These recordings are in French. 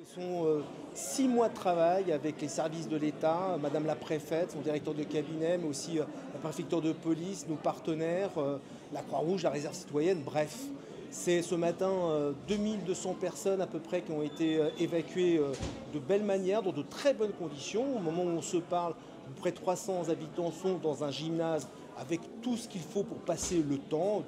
Ce sont 6 mois de travail avec les services de l'État, Madame la préfète, son directeur de cabinet, mais aussi la préfecture de police, nos partenaires, la Croix-Rouge, la réserve citoyenne, bref. C'est ce matin 2200 personnes à peu près qui ont été évacuées de belle manière, dans de très bonnes conditions. Au moment où on se parle, près de 300 habitants sont dans un gymnase avec tout ce qu'il faut pour passer le temps,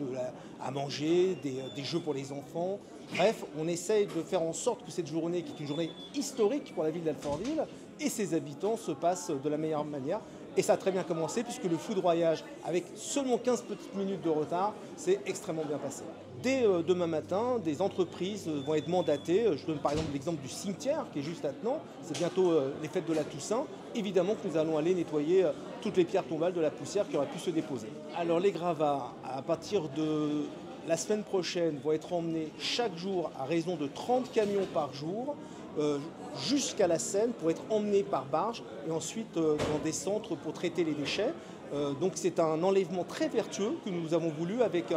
à manger, des jeux pour les enfants. Bref, on essaye de faire en sorte que cette journée, qui est une journée historique pour la ville d'Alfortville et ses habitants, se passe de la meilleure manière. Et ça a très bien commencé puisque le foudroyage, avec seulement 15 petites minutes de retard, s'est extrêmement bien passé. Dès demain matin, des entreprises vont être mandatées. Je donne par exemple l'exemple du cimetière qui est juste maintenant. C'est bientôt les fêtes de la Toussaint. Évidemment que nous allons aller nettoyer toutes les pierres tombales de la poussière qui aurait pu se déposer. Alors les gravats, à partir de la semaine prochaine, vont être emmenés chaque jour à raison de 30 camions par jour jusqu'à la Seine pour être emmenés par barge et ensuite dans des centres pour traiter les déchets. Donc c'est un enlèvement très vertueux que nous avons voulu avec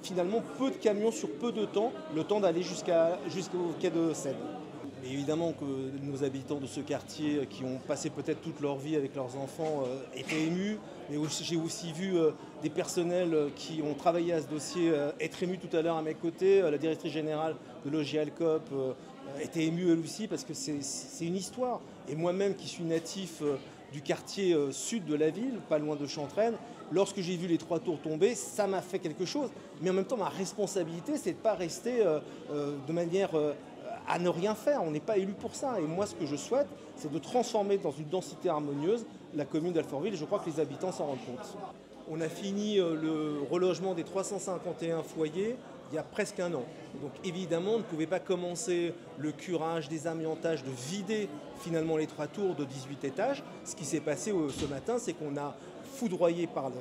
finalement peu de camions sur peu de temps, le temps d'aller jusqu'au quai de Seine. Mais évidemment que nos habitants de ce quartier qui ont passé peut-être toute leur vie avec leurs enfants étaient émus. Mais j'ai aussi vu des personnels qui ont travaillé à ce dossier être émus tout à l'heure à mes côtés. La directrice générale de Logis Alcop était émue elle aussi parce que c'est une histoire. Et moi-même qui suis natif du quartier sud de la ville, pas loin de Chantraine, lorsque j'ai vu les 3 tours tomber, ça m'a fait quelque chose. Mais en même temps, ma responsabilité, c'est de ne pas rester de manière à ne rien faire. On n'est pas élu pour ça. Et moi, ce que je souhaite, c'est de transformer dans une densité harmonieuse la commune d'Alfortville. Et je crois que les habitants s'en rendent compte. On a fini le relogement des 351 foyers il y a presque un an. Donc évidemment, on ne pouvait pas commencer le curage, désamiantage, de vider finalement les 3 tours de 18 étages. Ce qui s'est passé ce matin, c'est qu'on a foudroyé par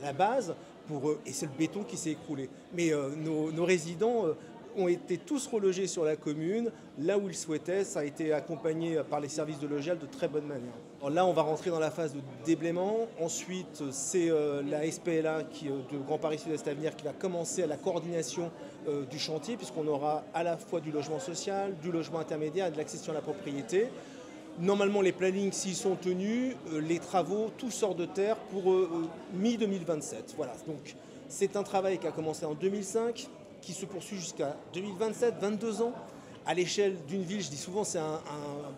la base et c'est le béton qui s'est écroulé. Mais nos résidents ont été tous relogés sur la commune, là où ils souhaitaient. Ça a été accompagné par les services de Logial de très bonne manière. Alors là, on va rentrer dans la phase de déblaiement. Ensuite, c'est la SPLA de Grand Paris Sud-Est Avenir qui va commencer à la coordination du chantier, puisqu'on aura à la fois du logement social, du logement intermédiaire et de l'accession à la propriété. Normalement, les plannings, s'ils sont tenus, les travaux, tout sort de terre pour mi-2027. Voilà. Donc, c'est un travail qui a commencé en 2005, qui se poursuit jusqu'à 2027, 22 ans. À l'échelle d'une ville, je dis souvent c'est un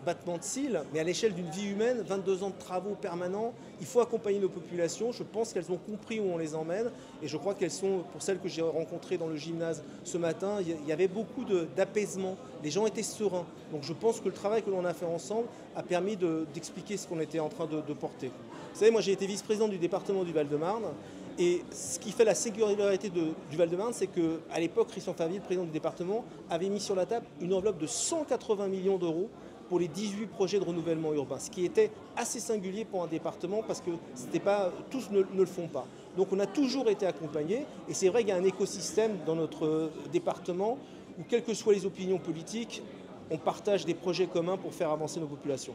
battement de cils, mais à l'échelle d'une vie humaine, 22 ans de travaux permanents, il faut accompagner nos populations. Je pense qu'elles ont compris où on les emmène et je crois qu'elles sont, pour celles que j'ai rencontrées dans le gymnase ce matin, il y avait beaucoup d'apaisement. Les gens étaient sereins. Donc je pense que le travail que l'on a fait ensemble a permis d'expliquer ce qu'on était en train de porter. Vous savez, moi j'ai été vice-président du département du Val-de-Marne. Et ce qui fait la singularité du Val-de-Marne, c'est qu'à l'époque, Christian Favier, le président du département, avait mis sur la table une enveloppe de 180 millions d'euros pour les 18 projets de renouvellement urbain, ce qui était assez singulier pour un département parce que tous ne le font pas. Donc on a toujours été accompagnés et c'est vrai qu'il y a un écosystème dans notre département où, quelles que soient les opinions politiques, on partage des projets communs pour faire avancer nos populations.